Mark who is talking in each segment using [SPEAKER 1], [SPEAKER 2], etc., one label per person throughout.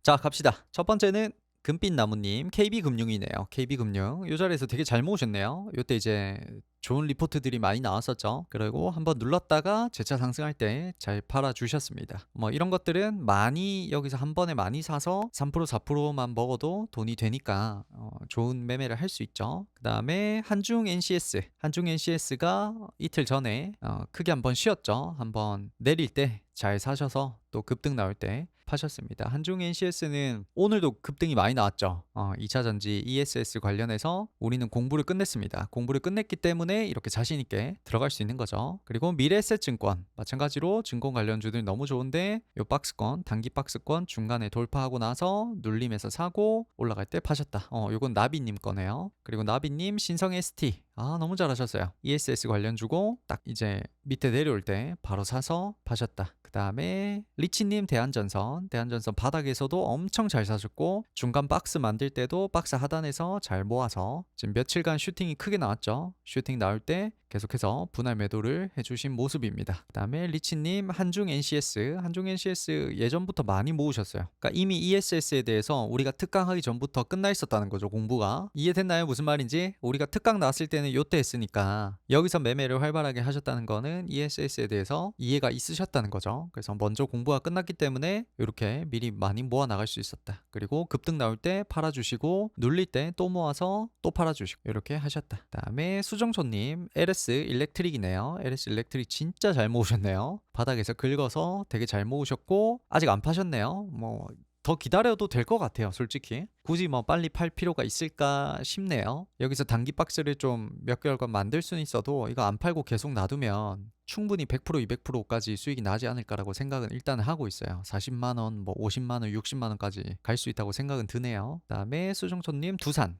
[SPEAKER 1] 자, 갑시다. 첫 번째는 금빛 나무님, KB금융이네요. KB금융. 요 자리에서 되게 잘 모으셨네요. 요때 이제 좋은 리포트들이 많이 나왔었죠. 그리고 한번 눌렀다가 재차 상승할 때 잘 팔아주셨습니다. 뭐 이런 것들은 많이 여기서 한 번에 많이 사서 3% 4%만 먹어도 돈이 되니까 좋은 매매를 할 수 있죠. 그 다음에 한중 NCS. 한중 NCS가 이틀 전에 크게 한번 쉬었죠. 한번 내릴 때 잘 사셔서 또 급등 나올 때 파셨습니다. 한중 NCS는 오늘도 급등이 많이 나왔죠. 2차 전지 ESS 관련해서 우리는 공부를 끝냈습니다. 공부를 끝냈기 때문에 이렇게 자신 있게 들어갈 수 있는 거죠. 그리고 미래에셋증권 마찬가지로 증권 관련주들 너무 좋은데 요 박스권 단기 박스권 중간에 돌파하고 나서 눌림에서 사고 올라갈 때 파셨다. 요건 나비님 거네요. 그리고 나비님 신성 ST 너무 잘하셨어요. ESS 관련주고 딱 이제 밑에 내려올 때 바로 사서 파셨다. 그 다음에 리치님 대한전선 바닥에서도 엄청 잘 사셨고 중간 박스 만들 때도 박스 하단에서 잘 모아서 지금 며칠간 슈팅이 크게 나왔죠. 슈팅 나올 때 계속해서 분할 매도를 해주신 모습입니다. 그 다음에 리치님 한중 NCS 예전부터 많이 모으셨어요. 그러니까 이미 ESS에 대해서 우리가 특강하기 전부터 끝나 있었다는 거죠. 공부가 이해됐나요? 무슨 말인지? 우리가 특강 나왔을 때는 요때 했으니까 여기서 매매를 활발하게 하셨다는 거는 ESS에 대해서 이해가 있으셨다는 거죠. 그래서 먼저 공부가 끝났기 때문에 이렇게 미리 많이 모아 나갈 수 있었다. 그리고 급등 나올 때 팔아주시고 눌릴 때 또 모아서 또 팔아주시고 이렇게 하셨다. 그 다음에 수정초님 LS 일렉트릭이네요. LS 일렉트릭 진짜 잘 모으셨네요. 바닥에서 긁어서 되게 잘 모으셨고 아직 안 파셨네요. 뭐 더 기다려도 될 것 같아요. 솔직히 굳이 뭐 빨리 팔 필요가 있을까 싶네요. 여기서 단기 박스를 좀 몇 개월간 만들 수는 있어도 이거 안 팔고 계속 놔두면 충분히 100% 200%까지 수익이 나지 않을까라고 생각은 일단 하고 있어요. 40만원 뭐 50만원 60만원까지 갈 수 있다고 생각은 드네요. 그 다음에 수정초님 두산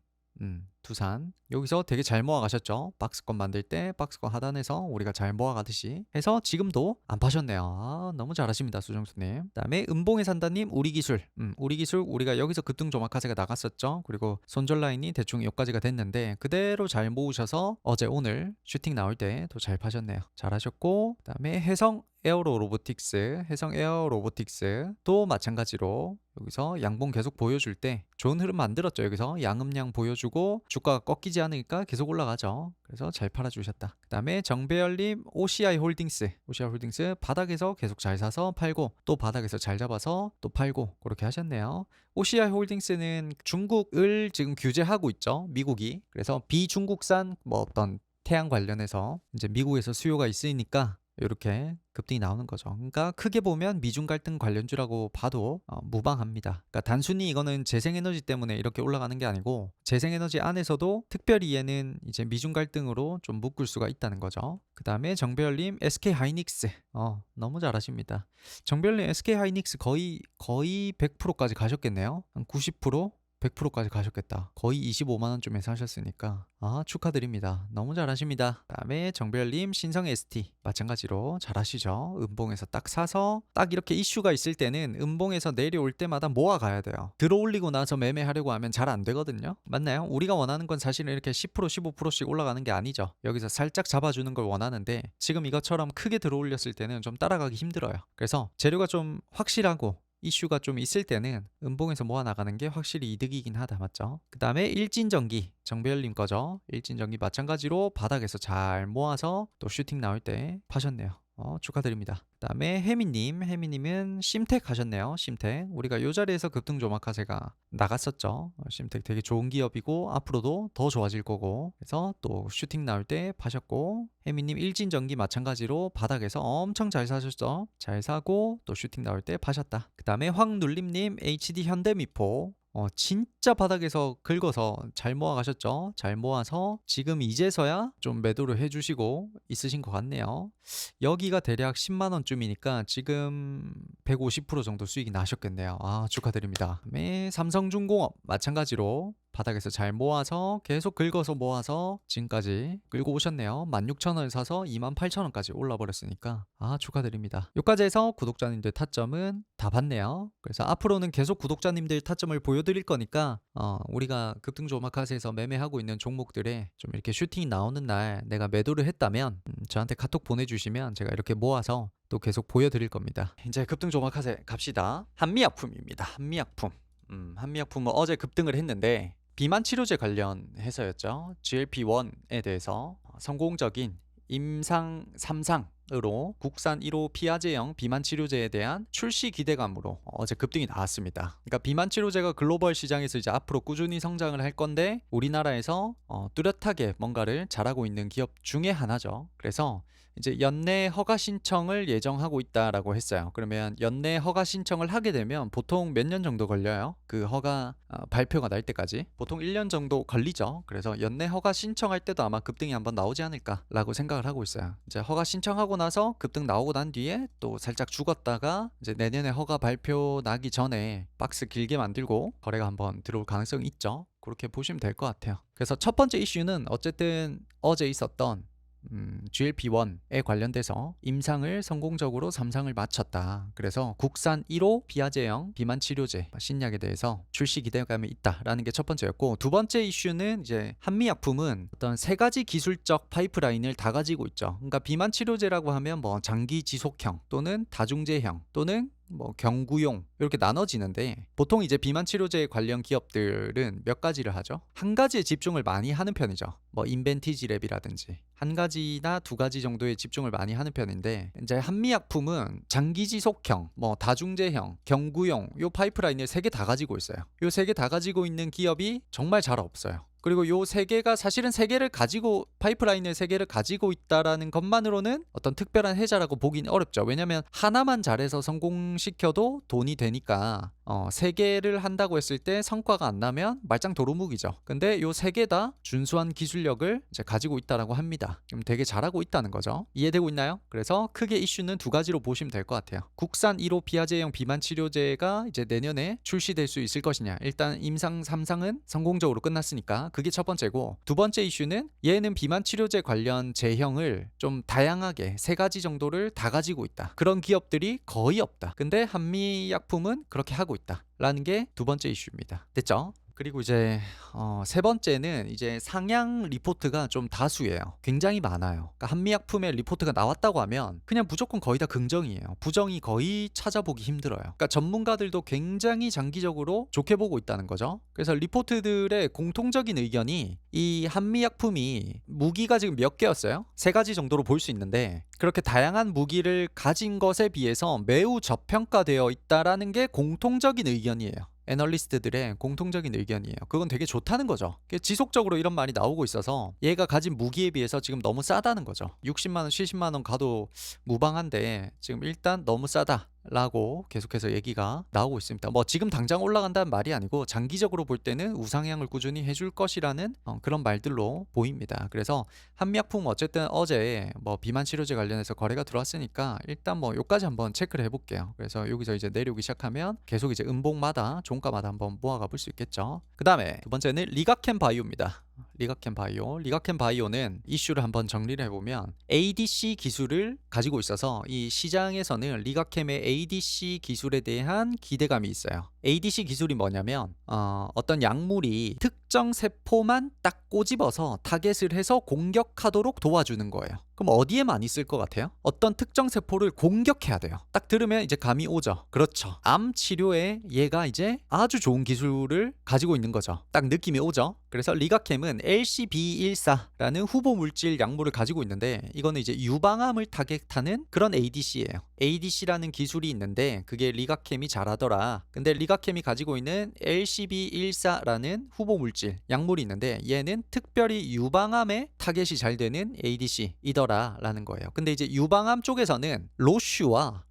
[SPEAKER 1] 두산 여기서 되게 잘 모아가셨죠. 박스권 만들 때 박스권 하단에서 우리가 잘 모아가듯이 해서 지금도 안 파셨네요. 너무 잘하십니다 수정수님. 그 다음에 은봉에 산다님 우리기술 우리기술 우리가 여기서 급등 조마카세가 나갔었죠. 그리고 손절 라인이 대충 여기까지가 됐는데 그대로 잘 모으셔서 어제 오늘 슈팅 나올 때 더 잘 파셨네요. 잘하셨고 그 다음에 해성 에어로 로보틱스도 마찬가지로 여기서 양봉 계속 보여줄 때 좋은 흐름 만들었죠. 여기서 양음량 보여주고 주가가 꺾이지 않으니까 계속 올라가죠. 그래서 잘 팔아주셨다. 그 다음에 정배열님 OCI 홀딩스 바닥에서 계속 잘 사서 팔고 또 바닥에서 잘 잡아서 또 팔고 그렇게 하셨네요. OCI 홀딩스는 중국을 지금 규제하고 있죠. 미국이. 그래서 비중국산 뭐 어떤 태양 관련해서 이제 미국에서 수요가 있으니까 이렇게 급등이 나오는 거죠. 그러니까 크게 보면 미중 갈등 관련주라고 봐도 무방합니다. 그러니까 단순히 이거는 재생에너지 때문에 이렇게 올라가는 게 아니고 재생에너지 안에서도 특별히 얘는 이제 미중 갈등으로 좀 묶을 수가 있다는 거죠. 그 다음에 정배열님 SK 하이닉스 너무 잘하십니다. 정배열님 SK 하이닉스 거의 100%까지 가셨겠네요. 한 90%? 100%까지 가셨겠다. 거의 25만원쯤에 사셨으니까 축하드립니다. 너무 잘하십니다. 그 다음에 정별님 신성 ST 마찬가지로 잘하시죠. 음봉에서 딱 사서 딱 이렇게 이슈가 있을 때는 음봉에서 내려올 때마다 모아가야 돼요. 들어올리고 나서 매매하려고 하면 잘 안 되거든요. 맞나요? 우리가 원하는 건 사실은 이렇게 10% 15%씩 올라가는 게 아니죠. 여기서 살짝 잡아주는 걸 원하는데 지금 이것처럼 크게 들어올렸을 때는 좀 따라가기 힘들어요. 그래서 재료가 좀 확실하고 이슈가 좀 있을 때는 음봉에서 모아나가는 게 확실히 이득이긴 하다. 맞죠? 그 다음에 일진전기 정배열님 거죠. 일진전기 마찬가지로 바닥에서 잘 모아서 또 슈팅 나올 때 파셨네요. 축하드립니다. 그 다음에 혜미님은 심텍 하셨네요. 심텍 우리가 요 자리에서 급등 조마카세가 나갔었죠. 심텍 되게 좋은 기업이고 앞으로도 더 좋아질 거고 그래서 또 슈팅 나올 때 파셨고 혜미님 일진전기 마찬가지로 바닥에서 엄청 잘 사셨죠. 잘 사고 또 슈팅 나올 때 파셨다. 그 다음에 황눌림님 HD 현대미포 진짜 바닥에서 긁어서 잘 모아가셨죠. 잘 모아서 지금 이제서야 좀 매도를 해주시고 있으신 것 같네요. 여기가 대략 10만원쯤이니까 지금 150% 정도 수익이 나셨겠네요. 축하드립니다. 그다음에 삼성중공업 마찬가지로 바닥에서 잘 모아서 계속 긁어서 모아서 지금까지 끌고 오셨네요. 16,000원을 사서 28,000원까지 올라 버렸으니까 축하드립니다. 여기까지 해서 구독자님들 타점은 다 봤네요. 그래서 앞으로는 계속 구독자님들 타점을 보여드릴 거니까 우리가 급등조마카세에서 매매하고 있는 종목들에 좀 이렇게 슈팅이 나오는 날 내가 매도를 했다면 저한테 카톡 보내주시면 제가 이렇게 모아서 또 계속 보여드릴 겁니다. 이제 급등조마카세 갑시다. 한미약품입니다. 한미약품. 한미약품은 어제 급등을 했는데 비만 치료제 관련해서였죠. GLP-1에 대해서 성공적인 임상 3상으로 국산 1호 피아제형 비만 치료제에 대한 출시 기대감으로 어제 급등이 나왔습니다. 그러니까 비만 치료제가 글로벌 시장에서 이제 앞으로 꾸준히 성장을 할 건데 우리나라에서 뚜렷하게 뭔가를 잘하고 있는 기업 중에 하나죠. 그래서 이제 연내 허가 신청을 예정하고 있다라고 했어요. 그러면 연내 허가 신청을 하게 되면 보통 몇 년 정도 걸려요? 그 허가 발표가 날 때까지 보통 1년 정도 걸리죠. 그래서 연내 허가 신청할 때도 아마 급등이 한번 나오지 않을까라고 생각을 하고 있어요. 이제 허가 신청하고 나서 급등 나오고 난 뒤에 또 살짝 죽었다가 이제 내년에 허가 발표 나기 전에 박스 길게 만들고 거래가 한번 들어올 가능성이 있죠. 그렇게 보시면 될 것 같아요. 그래서 첫 번째 이슈는 어쨌든 어제 있었던 GLP-1에 관련돼서 임상을 성공적으로 3상을 마쳤다. 그래서 국산 1호 비아제형 비만 치료제 신약에 대해서 출시 기대감이 있다라는 게 첫 번째였고, 두 번째 이슈는 이제 한미약품은 어떤 세 가지 기술적 파이프라인을 다 가지고 있죠. 그러니까 비만 치료제라고 하면 뭐 장기 지속형 또는 다중제형 또는 뭐 경구용 이렇게 나눠지는데 보통 이제 비만 치료제 관련 기업들은 몇 가지를 하죠. 한 가지에 집중을 많이 하는 편이죠. 뭐 인벤티지랩이라든지 한 가지나 두 가지 정도에 집중을 많이 하는 편인데 이제 한미약품은 장기 지속형, 뭐 다중제형, 경구용 요 파이프라인을 세 개 다 가지고 있어요. 요 세 개 다 가지고 있는 기업이 정말 잘 없어요. 그리고 요 세 개가 사실은 세 개를 가지고 파이프라인을 세 개를 가지고 있다라는 것만으로는 어떤 특별한 혜자라고 보긴 어렵죠. 왜냐면 하나만 잘해서 성공시켜도 돈이 되니까 세 개를 한다고 했을 때 성과가 안 나면 말짱 도루묵이죠. 근데 요 세 개 다 준수한 기술력을 이제 가지고 있다라고 합니다. 그럼 되게 잘하고 있다는 거죠. 이해되고 있나요? 그래서 크게 이슈는 두 가지로 보시면 될 것 같아요. 국산 1호 비아제형 비만 치료제가 이제 내년에 출시될 수 있을 것이냐. 일단 임상 3상은 성공적으로 끝났으니까 그게 첫 번째고, 두 번째 이슈는 얘는 비만 치료제 관련 제형을 좀 다양하게 세 가지 정도를 다 가지고 있다. 그런 기업들이 거의 없다. 근데 한미약품은 그렇게 하고 있다 라는 게 두 번째 이슈입니다. 됐죠? 그리고 이제 세 번째는 이제 상향 리포트가 좀 다수예요. 굉장히 많아요. 그러니까 한미약품의 리포트가 나왔다고 하면 그냥 무조건 거의 다 긍정이에요. 부정이 거의 찾아보기 힘들어요. 그러니까 전문가들도 굉장히 장기적으로 좋게 보고 있다는 거죠. 그래서 리포트들의 공통적인 의견이 이 한미약품이 무기가 지금 몇 개였어요? 세 가지 정도로 볼 수 있는데 그렇게 다양한 무기를 가진 것에 비해서 매우 저평가되어 있다라는 게 공통적인 의견이에요. 애널리스트들의 공통적인 의견이에요. 그건 되게 좋다는 거죠. 지속적으로 이런 말이 나오고 있어서 얘가 가진 무기에 비해서 지금 너무 싸다는 거죠. 60만원, 70만원 가도 무방한데 지금 일단 너무 싸다 라고 계속해서 얘기가 나오고 있습니다. 뭐 지금 당장 올라간다는 말이 아니고 장기적으로 볼 때는 우상향을 꾸준히 해줄 것이라는 그런 말들로 보입니다. 그래서 한미약품 어쨌든 어제 뭐 비만 치료제 관련해서 거래가 들어왔으니까 일단 뭐 요까지 한번 체크를 해볼게요. 그래서 여기서 이제 내려오기 시작하면 계속 이제 음봉마다 종가마다 한번 모아가 볼 수 있겠죠. 그 다음에 두 번째는 리가켄 바이오입니다. 리가켄 바이오. 리가켄 바이오는 이슈를 한번 정리를 해보면 ADC 기술을 가지고 있어서 이 시장에서는 리가켄의 ADC 기술에 대한 기대감이 있어요. ADC 기술이 뭐냐면 어떤 약물이 특정 세포만 딱 꼬집어서 타겟을 해서 공격하도록 도와주는 거예요. 그럼 어디에 많이 쓸 것 같아요? 어떤 특정 세포를 공격해야 돼요. 딱 들으면 이제 감이 오죠. 그렇죠. 암 치료에 얘가 이제 아주 좋은 기술을 가지고 있는 거죠. 딱 느낌이 오죠. 그래서 리가캠은 LCB14라는 후보 물질 약물을 가지고 있는데 이거는 이제 유방암을 타겟하는 그런 ADC예요. ADC라는 기술이 있는데 그게 리가캠이 잘하더라. 근데 리가캠이 가지고 있는 LCB14라는 후보 물질 약물이 있는데 얘는 특별히 유방암에 타겟이 잘 되는 ADC이더라 라는 거예요. 근데 이제 유방암 쪽에서는 로슈와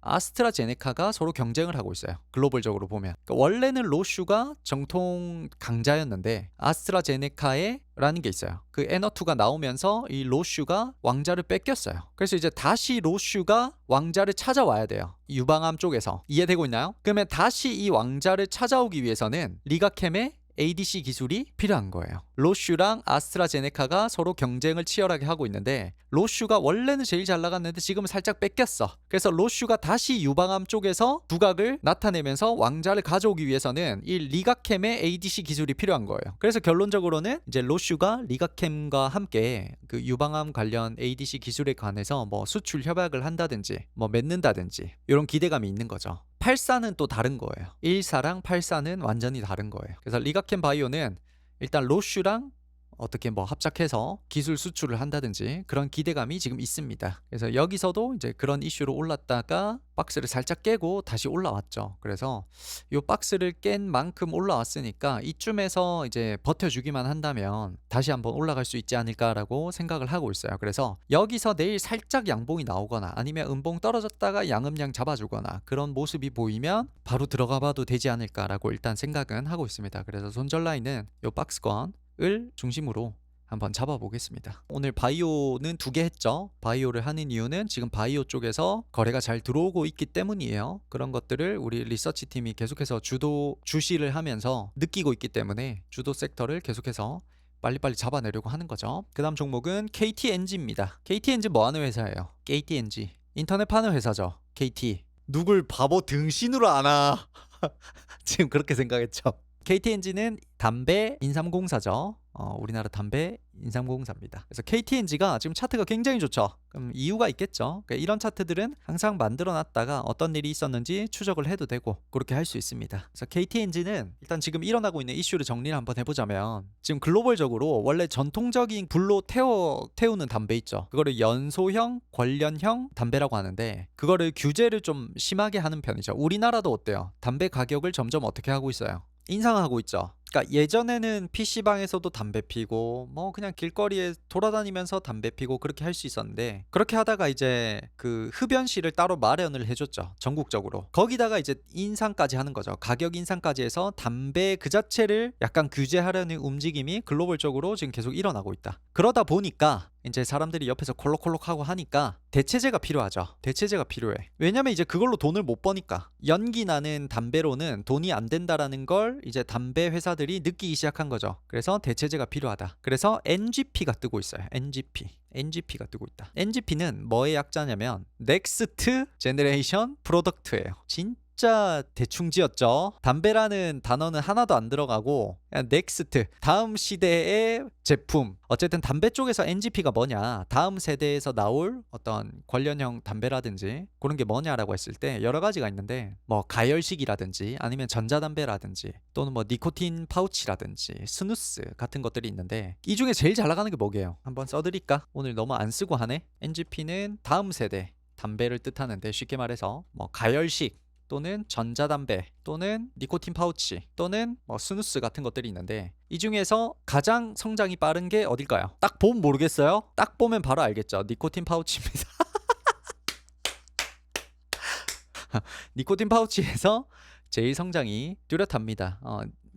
[SPEAKER 1] 아스트라제네카가 서로 경쟁을 하고 있어요. 글로벌적으로 보면. 그러니까 원래는 로슈가 정통 강자였는데 아스트라제네카의 라는 게 있어요. 그 N2가 나오면서 이 로슈가 왕자를 뺏겼어요. 그래서 이제 다시 로슈가 왕자를 찾아와야 돼요. 유방암 쪽에서. 이해되고 있나요? 그러면 다시 이 왕자를 찾아오기 위해서는 리가캠의 ADC 기술이 필요한 거예요. 로슈랑 아스트라제네카가 서로 경쟁을 치열하게 하고 있는데 로슈가 원래는 제일 잘 나갔는데 지금은 살짝 뺏겼어. 그래서 로슈가 다시 유방암 쪽에서 두각을 나타내면서 왕자를 가져오기 위해서는 이 리가캠의 ADC 기술이 필요한 거예요. 그래서 결론적으로는 이제 로슈가 리가캠과 함께 그 유방암 관련 ADC 기술에 관해서 뭐 수출 협약을 한다든지 뭐 맺는다든지 이런 기대감이 있는 거죠. 84는 또 다른 거예요. 14랑 84는 완전히 다른 거예요. 그래서 리가켄 바이오는 일단 로슈랑 어떻게 뭐 합작해서 기술 수출을 한다든지 그런 기대감이 지금 있습니다. 그래서 여기서도 이제 그런 이슈로 올랐다가 박스를 살짝 깨고 다시 올라왔죠. 그래서 이 박스를 깬 만큼 올라왔으니까 이쯤에서 이제 버텨주기만 한다면 다시 한번 올라갈 수 있지 않을까라고 생각을 하고 있어요. 그래서 여기서 내일 살짝 양봉이 나오거나 아니면 음봉 떨어졌다가 양음량 잡아주거나 그런 모습이 보이면 바로 들어가 봐도 되지 않을까라고 일단 생각은 하고 있습니다. 그래서 손절 라인은 이 박스권 을 중심으로 한번 잡아보겠습니다. 오늘 바이오는 2개 했죠. 바이오를 하는 이유는 지금 바이오 쪽에서 거래가 잘 들어오고 있기 때문이에요. 그런 것들을 우리 리서치 팀이 계속해서 주시를 하면서 느끼고 있기 때문에 주도 섹터를 계속해서 빨리빨리 잡아내려고 하는 거죠. 그 다음 종목은 KTNG입니다. KTNG 뭐 하는 회사예요? KTNG 인터넷 파는 회사죠. KT 누굴 바보 등신으로 아나 지금 그렇게 생각했죠. KTNG는 담배 인삼공사죠. 우리나라 담배 인삼공사입니다. 그래서 KTNG가 지금 차트가 굉장히 좋죠. 그럼 이유가 있겠죠. 그러니까 이런 차트들은 항상 만들어놨다가 어떤 일이 있었는지 추적을 해도 되고 그렇게 할 수 있습니다. 그래서 KTNG는 일단 지금 일어나고 있는 이슈를 정리를 한번 해보자면 지금 글로벌적으로 원래 전통적인 불로 태우는 담배 있죠. 그거를 연소형, 관련형 담배라고 하는데 그거를 규제를 좀 심하게 하는 편이죠. 우리나라도 어때요? 담배 가격을 점점 어떻게 하고 있어요? 인상하고 있죠. 그러니까 예전에는 PC방에서도 담배 피고 뭐 그냥 길거리에 돌아다니면서 담배 피고 그렇게 할 수 있었는데 그렇게 하다가 이제 그 흡연실을 따로 마련을 해줬죠. 전국적으로. 거기다가 이제 인상까지 하는 거죠. 가격 인상까지 해서 담배 그 자체를 약간 규제하려는 움직임이 글로벌적으로 지금 계속 일어나고 있다. 그러다 보니까 이제 사람들이 옆에서 콜록콜록하고 하니까 대체제가 필요하죠. 대체제가 필요해. 왜냐면 이제 그걸로 돈을 못 버니까. 연기 나는 담배로는 돈이 안 된다라는 걸 이제 담배 회사들이 느끼기 시작한 거죠. 그래서 대체제가 필요하다. 그래서 NGP가 뜨고 있어요. NGP가 뜨고 있다. NGP는 뭐의 약자냐면 넥스트 제너레이션 프로덕트예요. 진짜 대충 지었죠. 담배라는 단어는 하나도 안 들어가고 그냥 넥스트 다음 시대의 제품. 어쨌든 담배 쪽에서 NGP가 뭐냐, 다음 세대에서 나올 어떤 관련형 담배라든지 그런 게 뭐냐라고 했을 때 여러 가지가 있는데 뭐 가열식이라든지 아니면 전자담배라든지 또는 뭐 니코틴 파우치라든지 스누스 같은 것들이 있는데 이 중에 제일 잘 나가는 게 뭐게요? 한번 써드릴까? 오늘 너무 안 쓰고 하네. NGP는 다음 세대 담배를 뜻하는데 쉽게 말해서 뭐 가열식 또는 전자담배 또는 니코틴 파우치 또는 뭐 스누스 같은 것들이 있는데 이 중에서 가장 성장이 빠른 게 어딜까요? 딱 보면 모르겠어요? 딱 보면 바로 알겠죠. 니코틴 파우치입니다. 니코틴 파우치에서 제일 성장이 뚜렷합니다.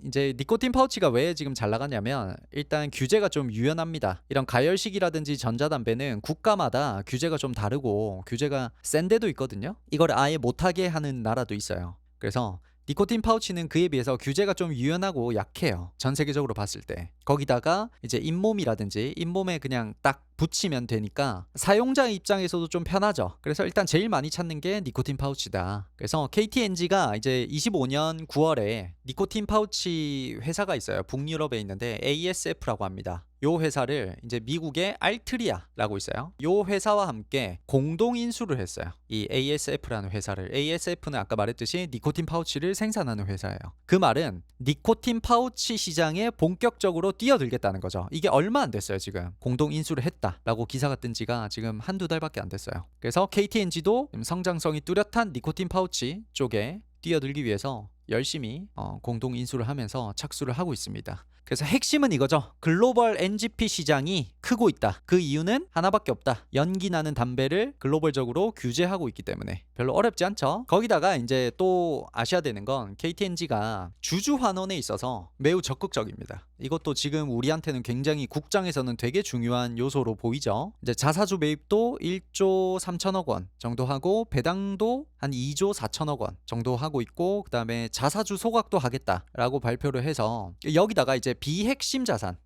[SPEAKER 1] 이제 니코틴 파우치가 왜 지금 잘 나가냐면 일단 규제가 좀 유연합니다. 이런 가열식이라든지 전자담배는 국가마다 규제가 좀 다르고 규제가 센 데도 있거든요. 이걸 아예 못하게 하는 나라도 있어요. 그래서 니코틴 파우치는 그에 비해서 규제가 좀 유연하고 약해요. 전 세계적으로 봤을 때. 거기다가 이제 잇몸이라든지 잇몸에 그냥 딱 붙이면 되니까 사용자 입장에서도 좀 편하죠. 그래서 일단 제일 많이 찾는 게 니코틴 파우치다. 그래서 KTNG가 이제 25년 9월에 니코틴 파우치 회사가 있어요. 북유럽에 있는데 ASF라고 합니다. 요 회사를 이제 미국의 알트리아라고 있어요. 요 회사와 함께 공동 인수를 했어요. 이 ASF라는 회사를. ASF는 아까 말했듯이 니코틴 파우치를 생산하는 회사예요. 그 말은 니코틴 파우치 시장에 본격적으로 뛰어들겠다는 거죠. 이게 얼마 안 됐어요. 지금 공동 인수를 했다라고 기사가 뜬 지가 지금 한두 달밖에 안 됐어요. 그래서 KTNG도 성장성이 뚜렷한 니코틴 파우치 쪽에 뛰어들기 위해서 열심히 공동 인수를 하면서 착수를 하고 있습니다. 그래서 핵심은 이거죠. 글로벌 NGP 시장이 크고 있다. 그 이유는 하나밖에 없다. 연기 나는 담배를 글로벌적으로 규제하고 있기 때문에. 별로 어렵지 않죠. 거기다가 이제 또 아셔야 되는 건 KTNG가 주주 환원에 있어서 매우 적극적입니다. 이것도 지금 우리한테는 굉장히 국장에서는 되게 중요한 요소로 보이죠. 이제 자사주 매입도 1조 3천억 원 정도 하고 배당도 한 2조 4천억 원 정도 하고 있고, 그다음에 자사주 소각도 하겠다라고 발표를 해서 여기다가 이제 비핵심 자산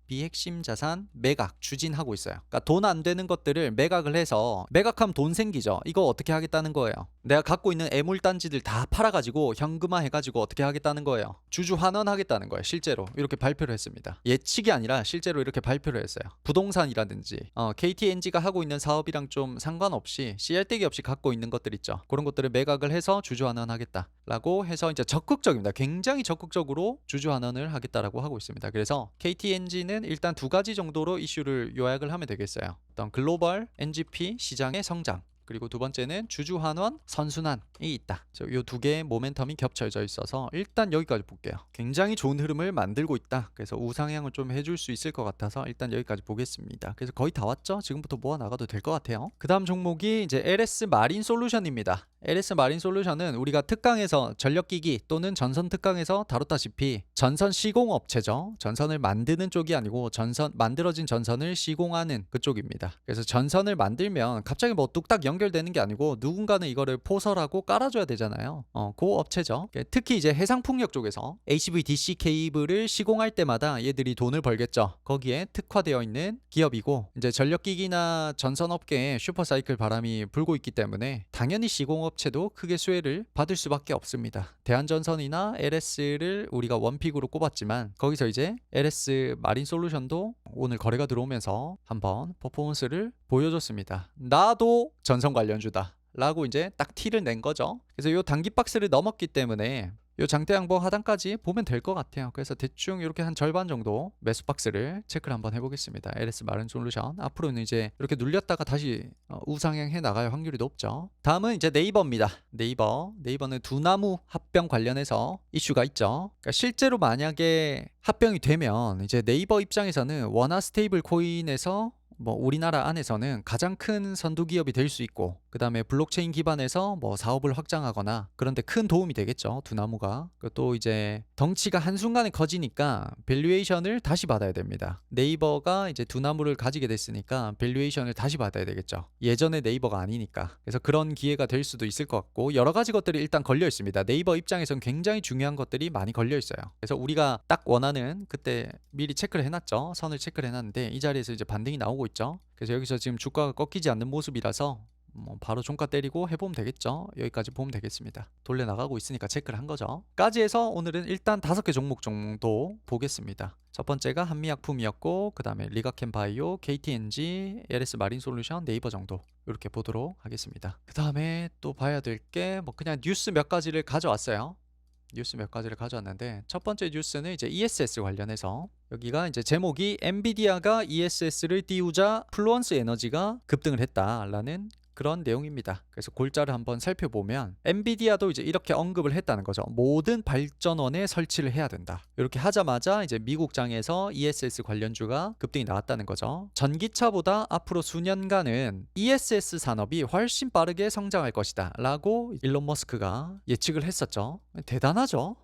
[SPEAKER 1] 매각 추진하고 있어요. 그러니까 돈 안 되는 것들을 매각을 해서, 매각하면 돈 생기죠. 이거 어떻게 하겠다는 거예요? 내가 갖고 있는 애물단지들 다 팔아가지고 현금화 해가지고 어떻게 하겠다는 거예요? 주주 환원하겠다는 거예요. 실제로 이렇게 발표를 했습니다. 예측이 아니라 실제로 이렇게 발표를 했어요. 부동산이라든지 KTNG가 하고 있는 사업이랑 좀 상관없이 씨알데기 없이 갖고 있는 것들 있죠. 그런 것들을 매각을 해서 주주 환원하겠다라고 해서 이제 적극적입니다. 굉장히 적극적으로 주주 환원을 하겠다라고 하고 있습니다. 그래서 KTNG는 일단 두 가지 정도로 이슈를 요약을 하면 되겠어요. 어떤 글로벌 NGP 시장의 성장, 그리고 두 번째는 주주 환원 선순환이 있다. 이 두 개의 모멘텀이 겹쳐져 있어서 일단 여기까지 볼게요. 굉장히 좋은 흐름을 만들고 있다. 그래서 우상향을 좀 해줄 수 있을 것 같아서 일단 여기까지 보겠습니다. 그래서 거의 다 왔죠? 지금부터 모아 나가도 될 것 같아요. 그 다음 종목이 이제 LS 마린 솔루션입니다. LS 마린 솔루션은 우리가 특강에서 전력기기 또는 전선 특강에서 다뤘다시피 전선 시공업체죠. 전선을 만드는 쪽이 아니고 만들어진 전선을 시공하는 그쪽입니다. 그래서 전선을 만들면 갑자기 뭐 뚝딱 연결되는 게 아니고 누군가는 이거를 포설하고 깔아줘야 되잖아요. 그 업체죠. 특히 이제 해상풍력 쪽에서 HVDC 케이블을 시공할 때마다 얘들이 돈을 벌겠죠. 거기에 특화되어 있는 기업이고, 이제 전력기기나 전선업계에 슈퍼사이클 바람이 불고 있기 때문에 당연히 시공업체도 크게 수혜를 받을 수밖에 없습니다. 대한전선이나 LS를 우리가 원픽으로 꼽았지만 거기서 이제 LS 마린 솔루션도 오늘 거래가 들어오면서 한번 퍼포먼스를 보여줬습니다. 나도 전선 관련주다 라고 이제 딱 티를 낸 거죠. 그래서 요 단기 박스를 넘었기 때문에 요 장대 양봉 하단까지 보면 될 것 같아요. 그래서 대충 이렇게 한 절반 정도 매수 박스를 체크를 한번 해보겠습니다. LS 마린 솔루션 앞으로는 이제 이렇게 눌렸다가 다시 우상향 해 나갈 확률이 높죠. 다음은 이제 네이버입니다. 네이버는 두나무 합병 관련해서 이슈가 있죠. 그러니까 실제로 만약에 합병이 되면 이제 네이버 입장에서는 원화 스테이블 코인에서 뭐 우리나라 안에서는 가장 큰 선두 기업이 될 수 있고, 그 다음에 블록체인 기반에서 뭐 사업을 확장하거나 그런데 큰 도움이 되겠죠. 두나무가. 또 이제 덩치가 한순간에 커지니까 밸류에이션을 다시 받아야 됩니다. 네이버가 이제 두나무를 가지게 됐으니까 밸류에이션을 다시 받아야 되겠죠. 예전에 네이버가 아니니까. 그래서 그런 기회가 될 수도 있을 것 같고, 여러 가지 것들이 일단 걸려 있습니다. 네이버 입장에서는 굉장히 중요한 것들이 많이 걸려 있어요. 그래서 우리가 딱 원하는, 그때 미리 체크를 해놨죠. 선을 체크를 해놨는데 이 자리에서 이제 반등이 나오고 있죠. 그래서 여기서 지금 주가가 꺾이지 않는 모습이라서 뭐 바로 종가 때리고 해보면 되겠죠. 여기까지 보면 되겠습니다. 돌려 나가고 있으니까 체크를 한 거죠. 까지 해서 오늘은 일단 5개 종목 정도 보겠습니다. 첫 번째가 한미약품이었고, 그 다음에 리가캠바이오, KTNG, LS 마린 솔루션, 네이버 정도 이렇게 보도록 하겠습니다. 그 다음에 또 봐야 될 게 뭐 그냥 뉴스 몇 가지를 가져왔어요. 가져왔는데 첫 번째 뉴스는 이제 ESS 관련해서, 여기가 이제 제목이 엔비디아가 ESS를 띄우자 플루언스 에너지가 급등을 했다라는 그런 내용입니다. 그래서 골자를 한번 살펴보면 엔비디아도 이제 이렇게 언급을 했다는 거죠. 모든 발전원에 설치를 해야 된다. 이렇게 하자마자 이제 미국장에서 ESS 관련주가 급등이 나왔다는 거죠. 전기차보다 앞으로 수년간은 ESS 산업이 훨씬 빠르게 성장할 것이다 라고 일론 머스크가 예측을 했었죠. 대단하죠.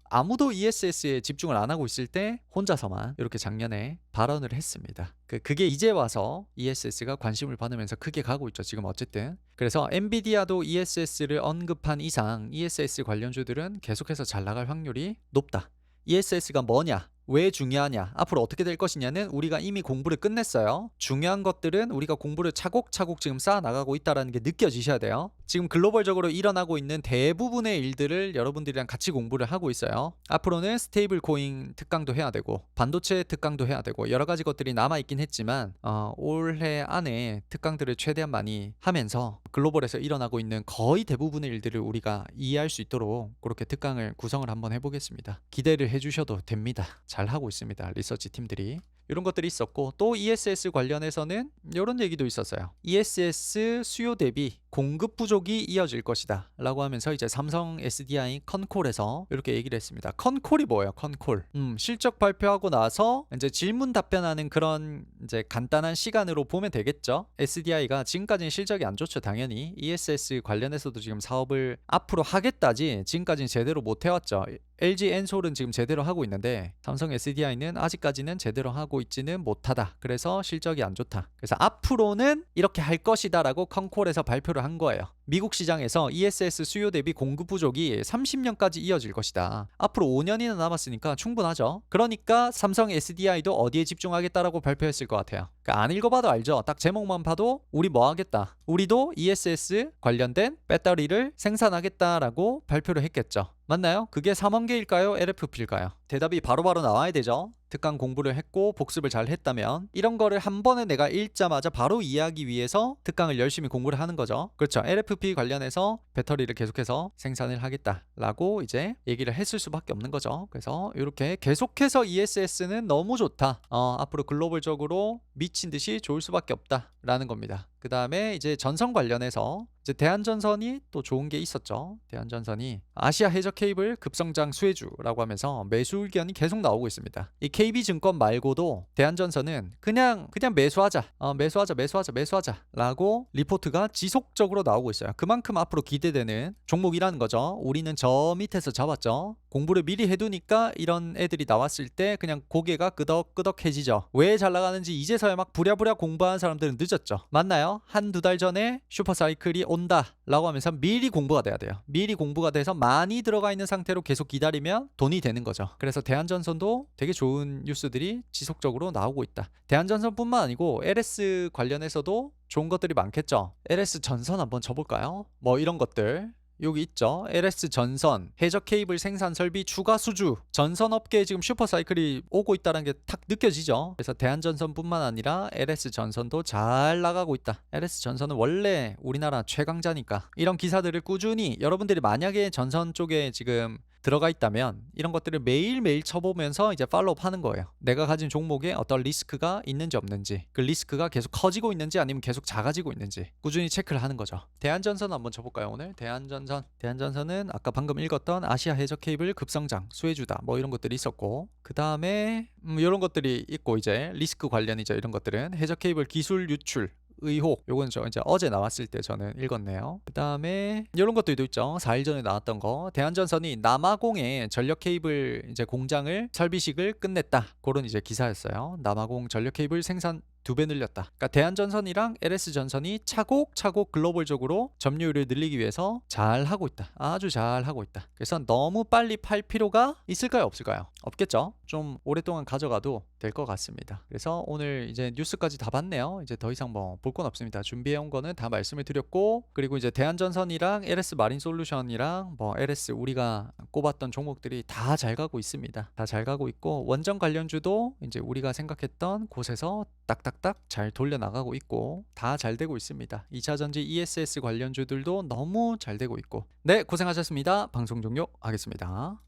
[SPEAKER 1] 아무도 ESS에 집중을 안 하고 있을 때 혼자서만 이렇게 작년에 발언을 했습니다. 그게 이제 와서 ESS가 관심을 받으면서 크게 가고 있죠. 지금 어쨌든. 그래서 엔비디아도 ESS를 언급한 이상 ESS 관련주들은 계속해서 잘 나갈 확률이 높다. ESS가 뭐냐? 왜 중요하냐? 앞으로 어떻게 될 것이냐는 우리가 이미 공부를 끝냈어요. 중요한 것들은 우리가 공부를 차곡차곡 지금 쌓아 나가고 있다는 게 느껴지셔야 돼요. 지금 글로벌적으로 일어나고 있는 대부분의 일들을 여러분들이랑 같이 공부를 하고 있어요. 앞으로는 스테이블 코인 특강도 해야 되고 반도체 특강도 해야 되고 여러 가지 것들이 남아있긴 했지만 올해 안에 특강들을 최대한 많이 하면서 글로벌에서 일어나고 있는 거의 대부분의 일들을 우리가 이해할 수 있도록 그렇게 특강을 구성을 한번 해보겠습니다. 기대를 해주셔도 됩니다. 잘 하고 있습니다. 리서치 팀들이. 이런 것들이 있었고 또 ESS 관련해서는 이런 얘기도 있었어요. ESS 수요 대비 공급 부족이 이어질 것이다 라고 하면서 이제 삼성 SDI 컨콜에서 이렇게 얘기를 했습니다. 컨콜이 뭐예요? 컨콜. 실적 발표하고 나서 이제 질문 답변하는 그런 이제 간단한 시간으로 보면 되겠죠. SDI가 지금까지는 실적이 안 좋죠. 당연히 ESS 관련해서도 지금 사업을 앞으로 하겠다지 지금까지는 제대로 못 해왔죠. LG 엔솔은 지금 제대로 하고 있는데 삼성 SDI는 아직까지는 제대로 하고 있지는 못하다. 그래서 실적이 안 좋다. 그래서 앞으로는 이렇게 할 것이다 라고 컨콜에서 발표를 한 거예요. 미국 시장에서 ESS 수요 대비 공급 부족이 30년까지 이어질 것이다. 앞으로 5년이나 남았으니까 충분하죠. 그러니까 삼성 SDI도 어디에 집중하겠다라고 발표했을 것 같아요. 그러니까 안 읽어봐도 알죠. 딱 제목만 봐도 우리 뭐 하겠다. 우리도 ESS 관련된 배터리를 생산하겠다라고 발표를 했겠죠. 맞나요? 그게 3원 개일까요? LFP일까요? 대답이 바로바로 나와야 되죠. 특강 공부를 했고 복습을 잘 했다면 이런 거를 한 번에 내가 읽자마자 바로 이해하기 위해서 특강을 열심히 공부를 하는 거죠. 그렇죠. LFP 관련해서 배터리를 계속해서 생산을 하겠다라고 이제 얘기를 했을 수밖에 없는 거죠. 그래서 이렇게 계속해서 ESS는 너무 좋다. 앞으로 글로벌적으로 미친 듯이 좋을 수밖에 없다라는 겁니다. 그 다음에 이제 전선 관련해서 이제 대한전선이 또 좋은 게 있었죠. 대한전선이 아시아 해저 케이블 급성장 수혜주라고 하면서 매수 의견이 계속 나오고 있습니다. 이 KB증권 말고도 대한전선은 그냥 매수하자, 매수하자 라고 리포트가 지속적으로 나오고 있어요. 그만큼 앞으로 기대되는 종목이라는 거죠. 우리는 저 밑에서 잡았죠. 공부를 미리 해두니까 이런 애들이 나왔을 때 그냥 고개가 끄덕끄덕해지죠. 왜 잘 나가는지 이제서야 막 부랴부랴 공부하는 사람들은 늦었죠. 맞나요? 한두 달 전에 슈퍼사이클이 온다 라고 하면서 미리 공부가 돼야 돼요. 미리 공부가 돼서 많이 들어가 있는 상태로 계속 기다리면 돈이 되는 거죠. 그래서 대한전선도 되게 좋은 뉴스들이 지속적으로 나오고 있다. 대한전선뿐만 아니고 LS 관련해서도 좋은 것들이 많겠죠. LS 전선 한번 쳐볼까요? 뭐 이런 것들 여기 있죠. LS 전선, 해저 케이블 생산 설비 추가 수주. 전선 업계에 지금 슈퍼사이클이 오고 있다는 게 탁 느껴지죠. 그래서 대한전선뿐만 아니라 LS 전선도 잘 나가고 있다. LS 전선은 원래 우리나라 최강자니까. 이런 기사들을 꾸준히 여러분들이 만약에 전선 쪽에 지금 들어가 있다면 이런 것들을 매일매일 쳐보면서 이제 팔로우 하는 거예요. 내가 가진 종목에 어떤 리스크가 있는지 없는지, 그 리스크가 계속 커지고 있는지 아니면 계속 작아지고 있는지 꾸준히 체크를 하는 거죠. 대한전선 한번 쳐볼까요? 오늘 대한전선은 아까 방금 읽었던 아시아 해저 케이블 급성장 수혜주다 뭐 이런 것들이 있었고, 그 다음에 이런 것들이 있고 이제 리스크 관련이죠. 이런 것들은 해저 케이블 기술 유출 의혹, 요건 저 이제 어제 나왔을 때 저는 읽었네요. 그 다음에 이런 것들도 있죠. 4일 전에 나왔던 거. 대한전선이 남아공에 전력 케이블 이제 공장을 설비식을 끝냈다. 그런 이제 기사였어요. 남아공 전력 케이블 생산 2배 늘렸다. 그러니까 대한전선이랑 LS전선이 차곡차곡 글로벌적으로 점유율을 늘리기 위해서 잘 하고 있다. 아주 잘 하고 있다. 그래서 너무 빨리 팔 필요가 있을까요? 없을까요? 없겠죠. 좀 오랫동안 가져가도 될 것 같습니다. 그래서 오늘 이제 뉴스까지 다 봤네요. 이제 더 이상 뭐 볼 건 없습니다. 준비해온 거는 다 말씀을 드렸고, 그리고 이제 대한전선이랑 LS 마린솔루션이랑 뭐 LS 우리가 꼽았던 종목들이 다 잘 가고 있습니다. 다 잘 가고 있고, 원전 관련주도 이제 우리가 생각했던 곳에서 딱딱딱 잘 돌려 나가고 있고 다 잘 되고 있습니다. 2차전지 ESS 관련주들도 너무 잘 되고 있고. 네, 고생하셨습니다. 방송 종료하겠습니다.